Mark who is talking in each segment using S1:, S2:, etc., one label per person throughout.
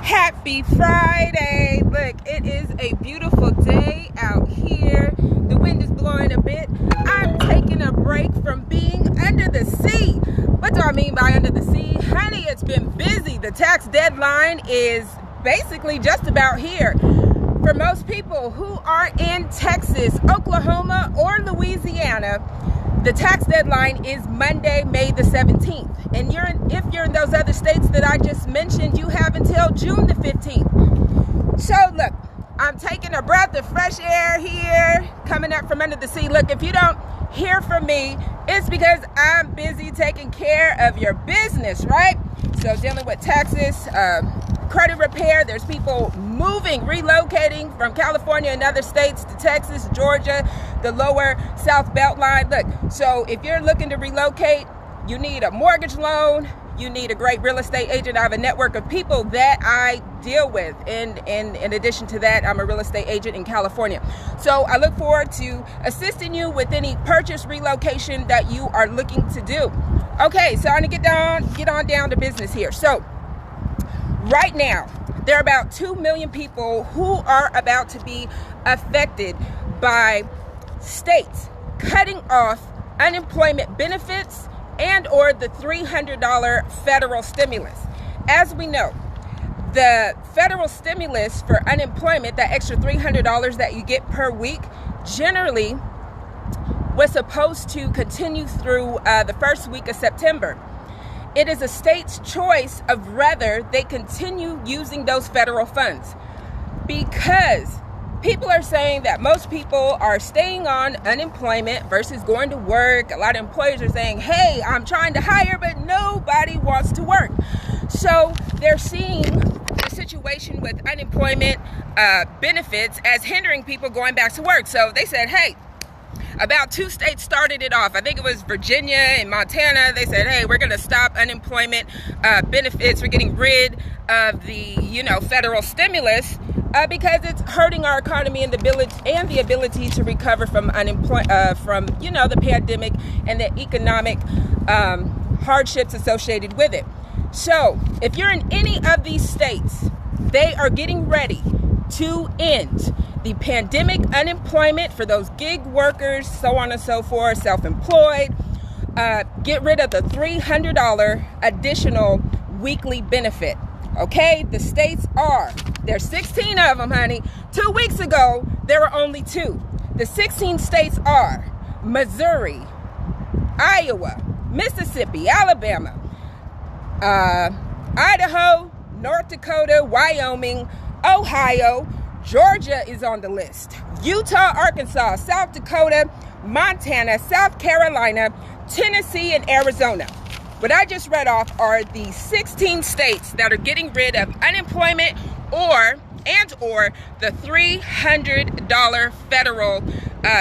S1: Happy Friday. Look, it is a beautiful day out here. The wind is blowing a bit. I'm taking a break from being under the sea. What do I mean by under the sea? Honey, it's been busy. The tax deadline is basically just about here. For most people who are in Texas, Oklahoma, or Louisiana, the tax deadline is Monday, May the 17th. And if you're in those other states that I just mentioned, you have until June the 15th. So look, I'm taking a breath of fresh air here, coming up from under the sea. Look, if you don't hear from me, it's because I'm busy taking care of your business, right? So dealing with taxes, credit repair, there's people moving, relocating from California and other states to Texas, Georgia, the lower South Beltline. Look, so if you're looking to relocate, you need a mortgage loan, you need a great real estate agent. I have a network of people that I deal with. And in addition to that, I'm a real estate agent in California. So I look forward to assisting you with any purchase relocation that you are looking to do. Okay, so I'm gonna get on down to business here. So right now, there are about 2 million people who are about to be affected by states cutting off unemployment benefits and or the $300 federal stimulus. As we know, the federal stimulus for unemployment, that extra $300 that you get per week, generally was supposed to continue through the first week of September. It is a state's choice of whether they continue using those federal funds, because people are saying that most people are staying on unemployment versus going to work. A lot of employers are saying, hey, I'm trying to hire, but nobody wants to work. So they're seeing the situation with unemployment benefits as hindering people going back to work. So they said, hey, about 2 states started it off. I think it was Virginia and Montana. They said, hey, we're going to stop unemployment benefits. We're getting rid of the, federal stimulus because it's hurting our economy and the ability to recover from the pandemic and the economic hardships associated with it. So if you're in any of these states, they are getting ready to end the pandemic unemployment for those gig workers, so on and so forth, self-employed. Get rid of the $300 additional weekly benefit. Okay, the states there's 16 of them, honey. 2 weeks ago, there were only 2. The 16 states are Missouri, Iowa, Mississippi, Alabama, Idaho, North Dakota, Wyoming, Ohio, Georgia is on the list, Utah, Arkansas, South Dakota, Montana, South Carolina, Tennessee, and Arizona. What I just read off are the 16 states that are getting rid of unemployment or the $300 federal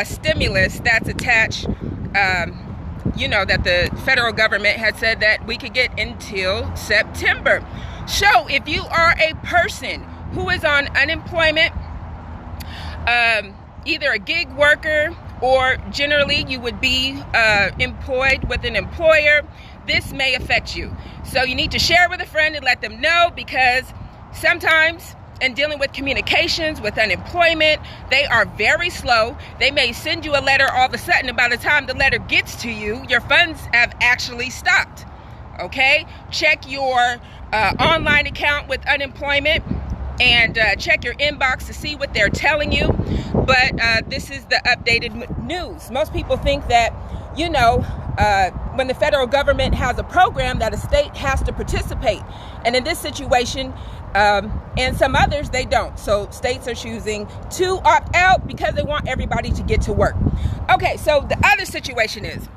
S1: stimulus that's attached, that the federal government had said that we could get until September. So if you are a person who is on unemployment, either a gig worker or generally you would be employed with an employer, this may affect you. So you need to share with a friend and let them know, because sometimes in dealing with communications with unemployment, they are very slow. They may send you a letter all of a sudden, and by the time the letter gets to you, your funds have actually stopped. Okay? Check your online account with unemployment and check your inbox to see what they're telling you. But this is the updated news. Most people think that, when the federal government has a program, that a state has to participate. And in this situation, and some others, they don't. So states are choosing to opt out because they want everybody to get to work. Okay, so the other situation is,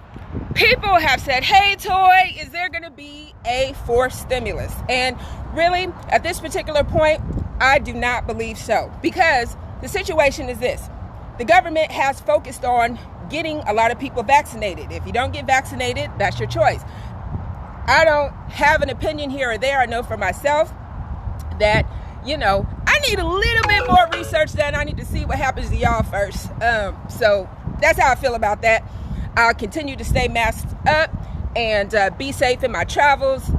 S1: people have said, hey, Toy, is there going to be a fourth stimulus? And really, at this particular point, I do not believe so, because the situation is this. The government has focused on getting a lot of people vaccinated. If you don't get vaccinated, that's your choice. I don't have an opinion here or there. I know for myself that, I need a little bit more research done. I need to see what happens to y'all first. So that's how I feel about that. I'll continue to stay masked up and be safe in my travels,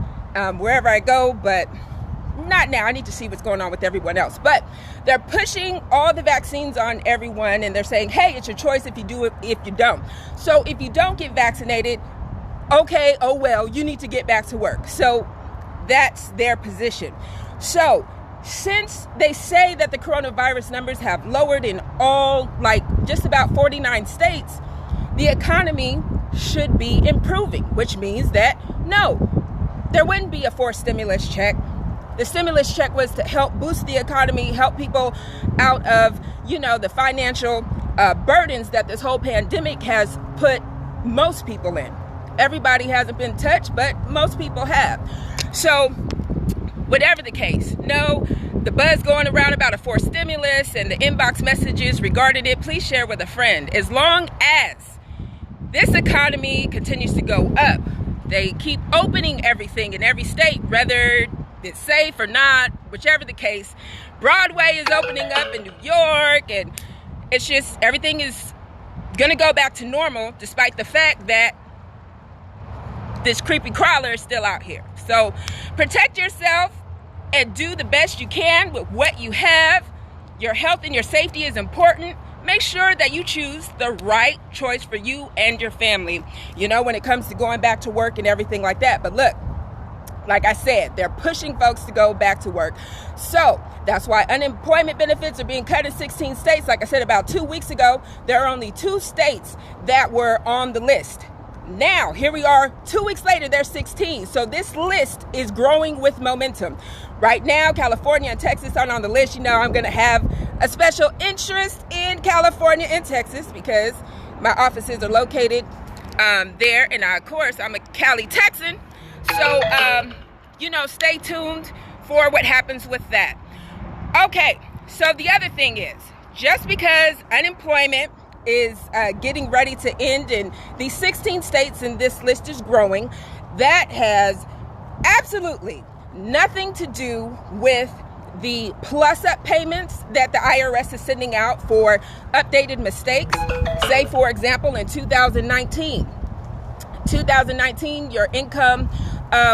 S1: wherever I go. But not now. I need to see what's going on with everyone else. But they're pushing all the vaccines on everyone, and they're saying, hey, it's your choice if you do it, if you don't. So if you don't get vaccinated, okay, oh well, you need to get back to work. So that's their position. So since they say that the coronavirus numbers have lowered in all, like just about 49 states, the economy should be improving, which means that no, there wouldn't be a forced stimulus check. The stimulus check was to help boost the economy, help people out of, the financial burdens that this whole pandemic has put most people in. Everybody hasn't been touched, but most people have. So whatever the case, no, the buzz going around about a forced stimulus and the inbox messages regarding it, please share with a friend. As long as this economy continues to go up, they keep opening everything in every state, whether it's safe or not, whichever the case. Broadway is opening up in New York, and it's just everything is going to go back to normal, despite the fact that this creepy crawler is still out here. So protect yourself and do the best you can with what you have. Your health and your safety is important. Make sure that you choose the right choice for you and your family, when it comes to going back to work and everything like that. But look, like I said, they're pushing folks to go back to work. So that's why unemployment benefits are being cut in 16 states. Like I said, about 2 weeks ago, there are only 2 states that were on the list. Now, here we are 2 weeks later, there's 16. So this list is growing with momentum. Right now, California and Texas aren't on the list. I'm going to have a special interest in California and Texas because my offices are located there. And of course, I'm a Cali Texan. So, stay tuned for what happens with that. Okay, so the other thing is, just because unemployment is getting ready to end in these 16 states and this list is growing, that has absolutely nothing to do with the plus-up payments that the IRS is sending out for updated mistakes. Say, for example, in 2019, your income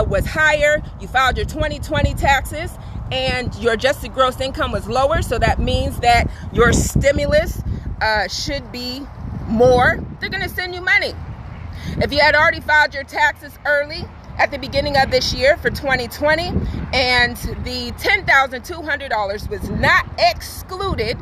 S1: was higher, you filed your 2020 taxes, and your adjusted gross income was lower, so that means that your stimulus should be more. They're going to send you money. If you had already filed your taxes early at the beginning of this year for 2020 and the $10,200 was not excluded,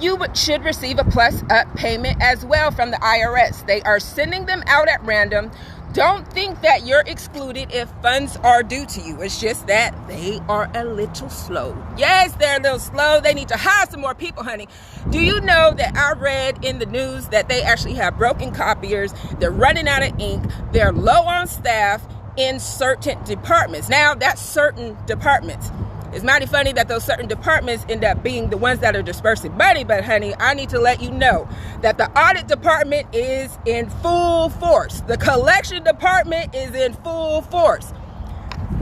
S1: you should receive a plus up payment as well from the IRS. They are sending them out at random. Don't think that you're excluded if funds are due to you. It's just that they are a little slow. Yes, they're a little slow. They need to hire some more people, honey. Do you know that I read in the news that they actually have broken copiers? They're running out of ink. They're low on staff in certain departments. Now, that's certain departments. It's mighty funny that those certain departments end up being the ones that are dispersing money, but honey, I need to let you know that the audit department is in full force. The collection department is in full force.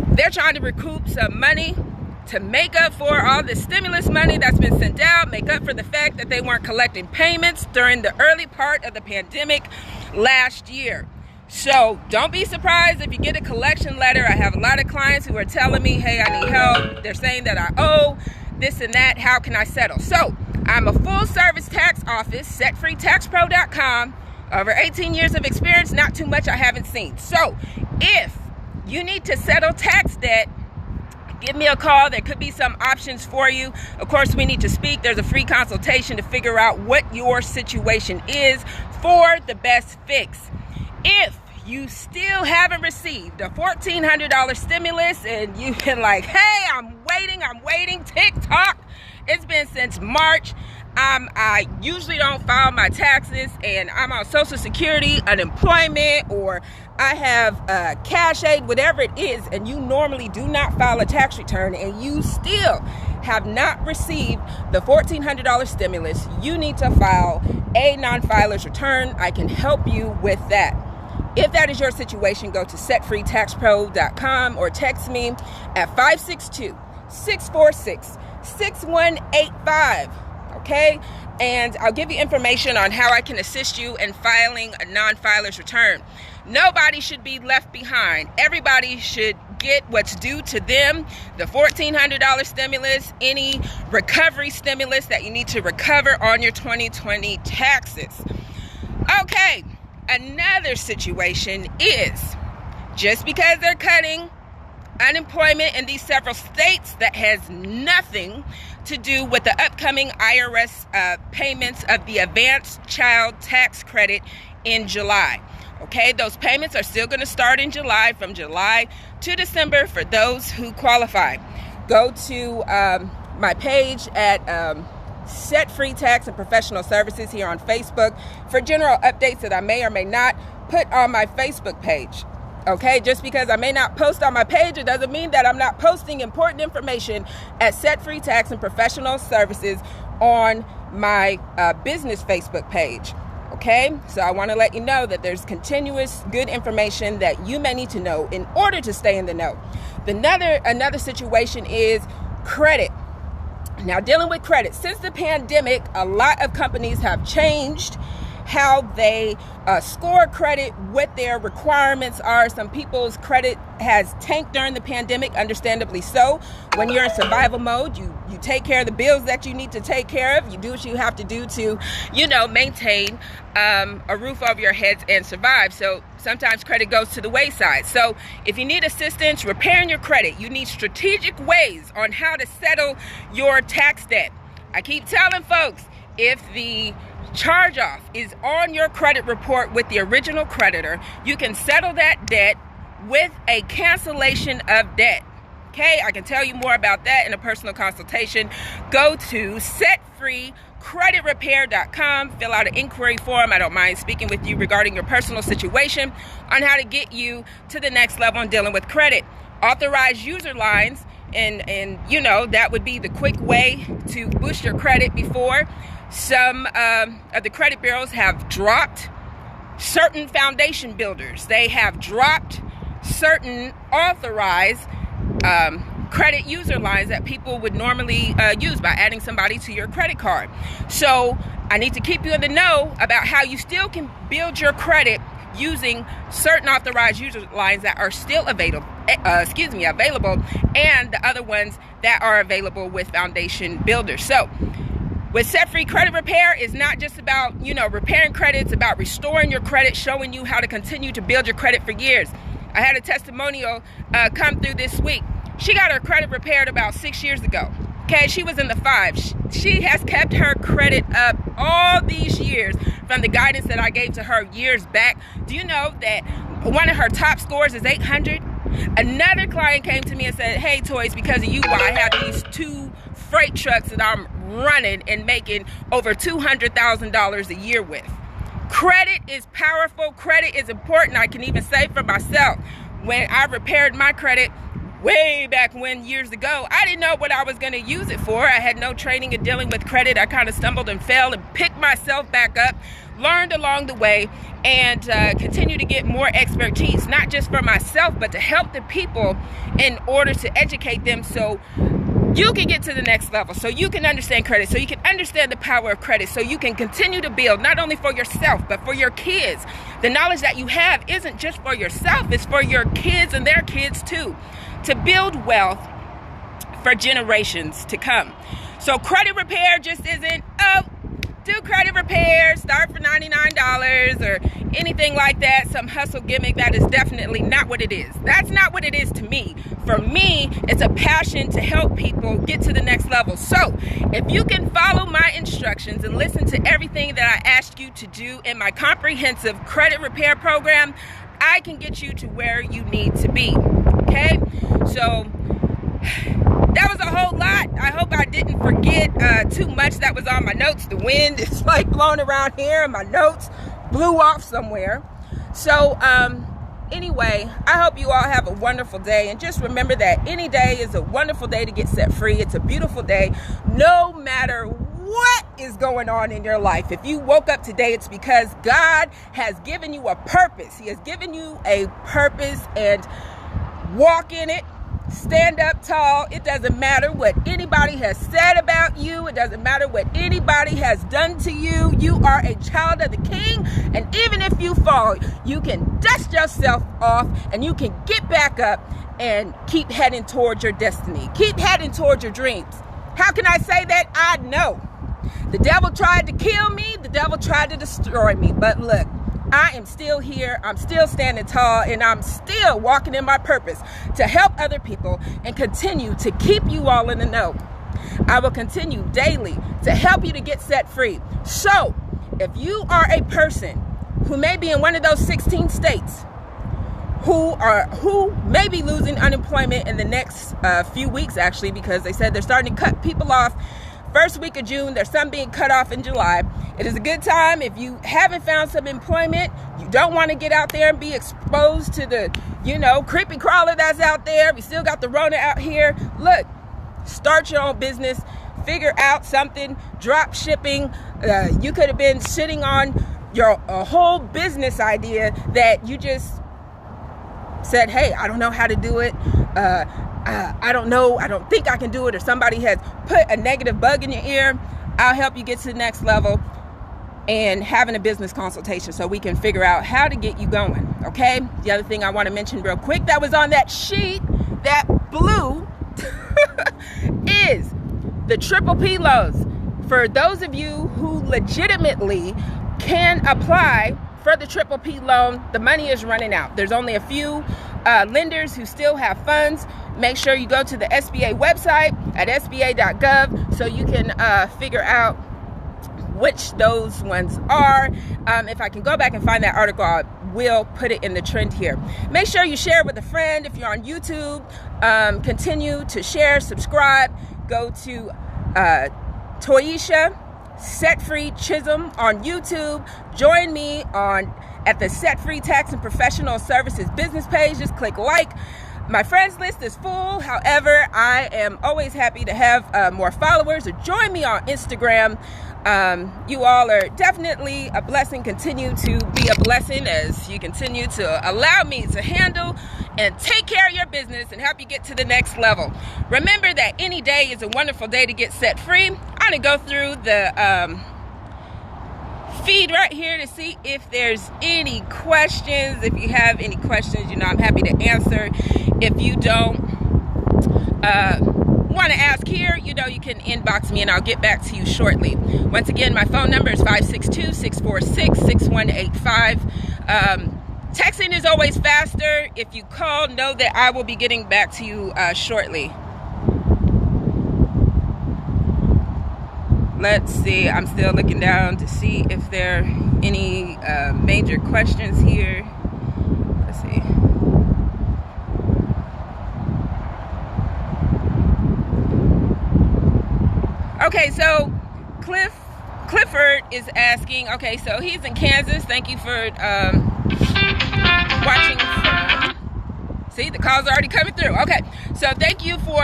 S1: They're trying to recoup some money to make up for all the stimulus money that's been sent out, make up for the fact that they weren't collecting payments during the early part of the pandemic last year. So don't be surprised if you get a collection letter. I have a lot of clients who are telling me, hey, I need help. They're saying that I owe this and that. How can I settle? So I'm a full service tax office, setfreetaxpro.com. Over 18 years of experience, not too much I haven't seen. So if you need to settle tax debt, give me a call. There could be some options for you. Of course, we need to speak. There's a free consultation to figure out what your situation is for the best fix. If you still haven't received a $1,400 stimulus and you've been like, hey, I'm waiting, tick-tock, it's been since March. I usually don't file my taxes and I'm on Social Security, unemployment, or I have cash aid, whatever it is, and you normally do not file a tax return and you still have not received the $1,400 stimulus, you need to file a non-filer's return. I can help you with that. If that is your situation, go to setfreetaxpro.com or text me at 562-646-6185. Okay? And I'll give you information on how I can assist you in filing a non-filer's return. Nobody should be left behind. Everybody should get what's due to them, the $1,400 stimulus, any recovery stimulus that you need to recover on your 2020 taxes. Okay, another situation is just because they're cutting unemployment in these several states, that has nothing to do with the upcoming IRS payments of the advanced child tax credit in July. Okay, those payments are still going to start in July, from July to December for those who qualify. Go to my page at Set Free Tax and Professional Services here on Facebook for general updates that I may or may not put on my Facebook page. Okay, just because I may not post on my page, it doesn't mean that I'm not posting important information at Set Free Tax and Professional Services on my business Facebook page. Okay, so I want to let you know that there's continuous good information that you may need to know in order to stay in the know. Another situation is credit. Now, dealing with credit, since the pandemic, a lot of companies have changed how they score credit, what their requirements are. Some people's credit has tanked during the pandemic, understandably so. When you're in survival mode, you take care of the bills that you need to take care of. You do what you have to do to, maintain a roof over your heads and survive. So sometimes credit goes to the wayside. So if you need assistance repairing your credit, you need strategic ways on how to settle your tax debt. I keep telling folks, if the charge-off is on your credit report with the original creditor, you can settle that debt with a cancellation of debt. Okay, I can tell you more about that in a personal consultation. Go to setfreecreditrepair.com, fill out an inquiry form. I don't mind speaking with you regarding your personal situation on how to get you to the next level in dealing with credit. Authorized user lines, and that would be the quick way to boost your credit. Before, some of the credit bureaus have dropped certain foundation builders. They have dropped certain authorized credit user lines that people would normally use by adding somebody to your credit card. So I need to keep you in the know about how you still can build your credit using certain authorized user lines that are still available, and the other ones that are available with foundation builders. So with Set Free Credit Repair, it's not just about, repairing credit. It's about restoring your credit, showing you how to continue to build your credit for years. I had a testimonial come through this week. She got her credit repaired about 6 years ago. Okay, she was in the 5s. She has kept her credit up all these years from the guidance that I gave to her years back. Do you know that one of her top scores is 800? Another client came to me and said, "Hey, Toys, because of you, I have these 2 freight trucks that I'm running and making over $200,000 a year with." Credit is powerful. Credit is important. I can even say for myself, when I repaired my credit way back when, years ago, I didn't know what I was going to use it for. I had no training in dealing with credit. I kind of stumbled and fell and picked myself back up, learned along the way, and continue to get more expertise, not just for myself, but to help the people in order to educate them so you can get to the next level, so you can understand credit, so you can understand the power of credit, so you can continue to build not only for yourself, but for your kids. The knowledge that you have isn't just for yourself, it's for your kids and their kids too, to build wealth for generations to come. So credit repair just isn't, do credit repair, start for $99 or anything like that, some hustle gimmick. That is definitely not what it is. That's not what it is to me. For me, it's a passion to help people get to the next level. So if you can follow my instructions and listen to everything that I asked you to do in my comprehensive credit repair program, I can get you to where you need to be. Okay? So that was a whole lot. I hope I didn't forget too much that was on my notes. The wind is like blowing around here and my notes blew off somewhere. So anyway, I hope you all have a wonderful day. And just remember that any day is a wonderful day to get set free. It's a beautiful day, no matter what is going on in your life. If you woke up today, it's because God has given you a purpose. He has given you a purpose, and walk in it. Stand up tall. It doesn't matter what anybody has said about you. It doesn't matter what anybody has done to you. You are a child of the King. And even if you fall, you can dust yourself off and you can get back up and keep heading towards your destiny. Keep heading towards your dreams. How can I say that? I know. The devil tried to kill me. The devil tried to destroy me. But look, I am still here. I'm still standing tall, and I'm still walking in my purpose to help other people and continue to keep you all in the know. I will continue daily to help you to get set free. So if you are a person who may be in one of those 16 states who may be losing unemployment in the next few weeks, actually, because they said they're starting to cut people off first week of June. There's some being cut off in July. It is a good time if you haven't found some employment. You don't want to get out there and be exposed to the, creepy crawler that's out there. We still got the Rona out here. Look, start your own business. Figure out something. Drop shipping. You could have been sitting on your whole business idea that you just said, hey, I don't know how to do it. I don't know. I don't think I can do it. Or somebody has put a negative bug in your ear. I'll help you get to the next level and having a business consultation so we can figure out how to get you going. Okay. The other thing I want to mention real quick that was on that sheet, that blue, is the triple P loans. For those of you who legitimately can apply for the triple P loan, the money is running out. There's only a few lenders who still have funds. Make sure you go to the SBA website at sba.gov so you can figure out which those ones are. If I can go back and find that article, I will put it in the trend here. Make sure you share with a friend. If you're on YouTube, continue to share, subscribe. Go to Toyicha Chisom on YouTube. Join me at the Set Free Tax and Professional Services business page. Just click like. My friends list is full. However, I am always happy to have more followers. Or join me on Instagram. You all are definitely a blessing. Continue to be a blessing as you continue to allow me to handle and take care of your business and help you get to the next level. Remember that any day is a wonderful day to get set free. I'm going to go through the feed right here to see if there's any questions. If you have any questions, I'm happy to answer. If you don't want to ask here, you can inbox me and I'll get back to you shortly. Once again, my phone number is 562-646-6185. Texting is always faster. If you call, know that I will be getting back to you shortly. Let's see. I'm still looking down to see if there are any major questions here. Let's see. Okay, so Clifford is asking. Okay, so he's in Kansas. Thank you for watching from. See, the calls are already coming through. Okay, so thank you for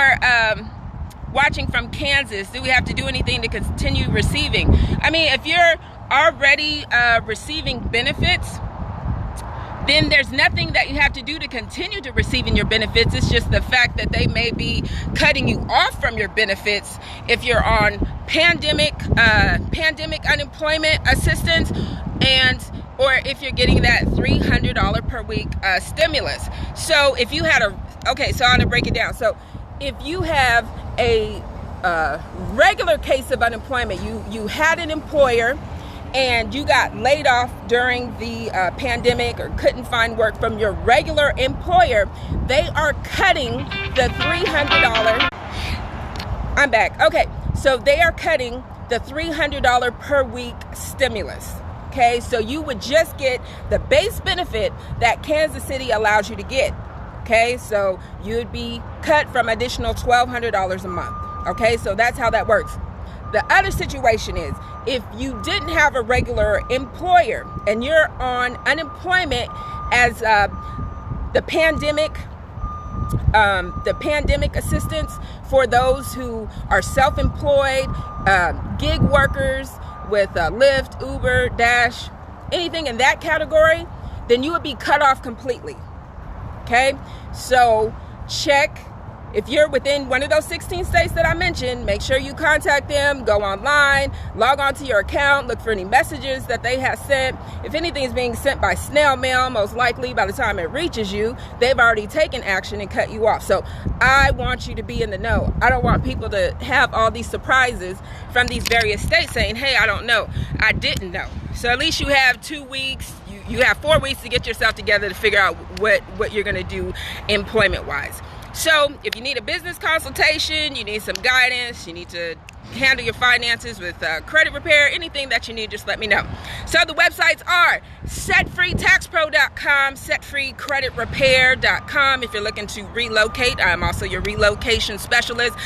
S1: watching from Kansas. Do we have to do anything to continue receiving? I mean, if you're already receiving benefits, then there's nothing that you have to do to continue to receiving your benefits. It's just the fact that they may be cutting you off from your benefits if you're on pandemic unemployment assistance, or if you're getting that $300 per week stimulus. So if you had so I'm gonna break it down. So if you have a regular case of unemployment, you had an employer and you got laid off during the pandemic or couldn't find work from your regular employer, they are cutting the $300. I'm back. Okay, so they are cutting the $300 per week stimulus. Okay, so you would just get the base benefit that Kansas City allows you to get. Okay, so you'd be cut from additional $1,200 a month. Okay, so that's how that works. The other situation is if you didn't have a regular employer and you're on unemployment as the pandemic assistance for those who are self-employed, gig workers with Lyft, Uber, Dash, anything in that category, then you would be cut off completely. Okay, so check If you're within one of those 16 states that I mentioned, make sure you contact them, go online, log on to your account, look for any messages that they have sent. If anything is being sent by snail mail, most likely by the time it reaches you, they've already taken action and cut you off. So I want you to be in the know. I don't want people to have all these surprises from these various states saying, hey, I don't know, I didn't know. So at least you have 2 weeks, you have 4 weeks to get yourself together to figure out what you're gonna do employment-wise. So if you need a business consultation, you need some guidance, you need to handle your finances with credit repair, anything that you need, just let me know. So the websites are setfreetaxpro.com, setfreecreditrepair.com. If you're looking to relocate, I'm also your relocation specialist.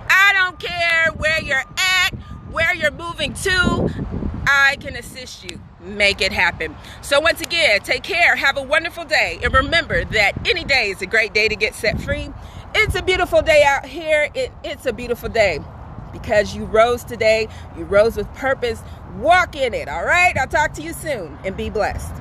S1: I don't care where you're at, where you're moving to, I can assist you. Make it happen. So once again, take care, have a wonderful day, and remember that any day is a great day to get set free. It's a beautiful day out here. It's a beautiful day because you rose today. You rose with purpose. Walk in it, all right? I'll talk to you soon, and be blessed.